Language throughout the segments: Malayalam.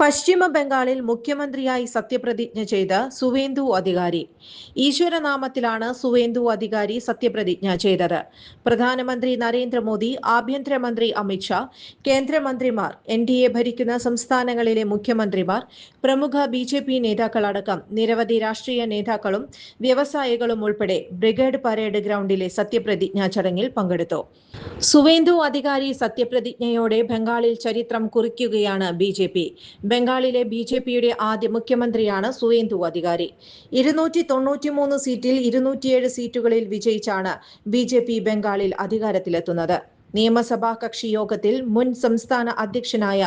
പശ്ചിമ ബംഗാളിൽ മുഖ്യമന്ത്രിയായി സത്യപ്രതിജ്ഞ ചെയ്ത സുവേന്ദു അധികാരി. ഈശ്വരനാമത്തിലാണ് സുവേന്ദു അധികാരി സത്യപ്രതിജ്ഞ ചെയ്തത്. പ്രധാനമന്ത്രി നരേന്ദ്രമോദി, ആഭ്യന്തരമന്ത്രി അമിത്ഷാ, കേന്ദ്രമന്ത്രിമാർ, NDA ഭരിക്കുന്ന സംസ്ഥാനങ്ങളിലെ മുഖ്യമന്ത്രിമാർ, പ്രമുഖ BJP നേതാക്കളടക്കം നിരവധി രാഷ്ട്രീയ നേതാക്കളും വ്യവസായികളും ഉൾപ്പെടെ ബ്രിഗേഡ് പരേഡ് ഗ്രൗണ്ടിലെ സത്യപ്രതിജ്ഞാ ചടങ്ങിൽ പങ്കെടുത്തു. സുവേന്ദു അധികാരി സത്യപ്രതിജ്ഞയോടെ ബംഗാളിൽ ചരിത്രം കുറിക്കുകയാണ് BJP. ബംഗാളിലെ BJPയുടെ ആദ്യ മുഖ്യമന്ത്രിയാണ് സുവേന്ദു അധികാരി. 293 സീറ്റിൽ 207 സീറ്റുകളിൽ വിജയിച്ചാണ് BJP ബംഗാളിൽ അധികാരത്തിലെത്തുന്നത്. നിയമസഭാ കക്ഷി യോഗത്തിൽ മുൻ സംസ്ഥാന അധ്യക്ഷനായ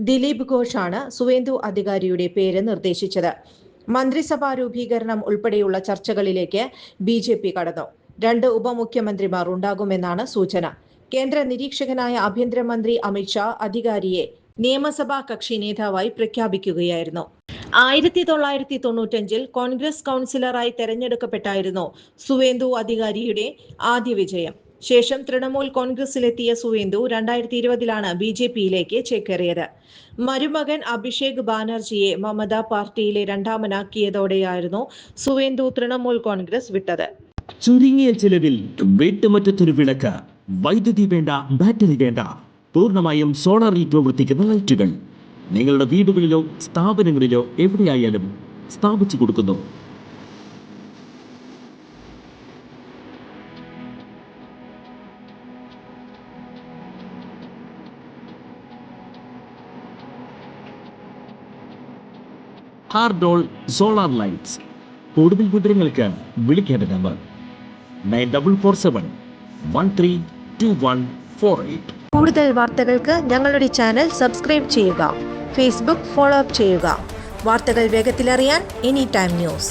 ദിലീപ് ഘോഷാണ് സുവേന്ദു അധികാരിയുടെ പേര് നിർദ്ദേശിച്ചത്. മന്ത്രിസഭാ രൂപീകരണം ഉൾപ്പെടെയുള്ള ചർച്ചകളിലേക്ക് BJP കടന്നു. 2 ഉപമുഖ്യമന്ത്രിമാർ ഉണ്ടാകുമെന്നാണ് സൂചന. കേന്ദ്ര നിരീക്ഷകനായ ആഭ്യന്തരമന്ത്രി അമിത്ഷാ അധികാരിയെ നിയമസഭാ കക്ഷി നേതാവായി പ്രഖ്യാപിക്കുകയായിരുന്നു. 1995 കോൺഗ്രസ് കൗൺസിലറായി തെരഞ്ഞെടുക്കപ്പെട്ടായിരുന്നു സുവേന്ദു അധികാരിയുടെ ആദ്യ വിജയം. ശേഷം തൃണമൂൽ കോൺഗ്രസിലെത്തിയ സുവേന്ദു 2020 BJPയിലേക്ക് ചേക്കേറിയത്. മരുമകൻ അഭിഷേക് ബാനർജിയെ മമത പാർട്ടിയിലെ രണ്ടാമനാക്കിയതോടെയായിരുന്നു സുവേന്ദു തൃണമൂൽ കോൺഗ്രസ് വിട്ടത്. ചുരുങ്ങിയ ചിലവിൽ വീട്ടുമുറ്റത്തൊരു വിളക്ക്, വൈദ്യുതി വേണ്ട, ബാറ്ററി വേണ്ട, പൂർണ്ണമായും സോളാറിൽ പ്രവർത്തിക്കുന്ന ലൈറ്റുകൾ നിങ്ങളുടെ വീടുകളിലോ സ്ഥാപനങ്ങളിലോ എവിടെയായാലും സ്ഥാപിച്ചു കൊടുക്കുന്നു. ഹാർഡോൾ സോളാർ ലൈറ്റ്സ്. കൂടുതൽ വിവരങ്ങൾക്ക് വിളിക്കേണ്ട നമ്പർ 9447132148. കൂടുതൽ വാർത്തകൾക്ക് ഞങ്ങളുടെ ചാനൽ സബ്സ്ക്രൈബ് ചെയ്യുക. ഫേസ്ബുക്ക് ഫോളോ അപ്പ് ചെയ്യുക. വാർത്തകൾ വേഗത്തിലറിയാൻ Anytime News.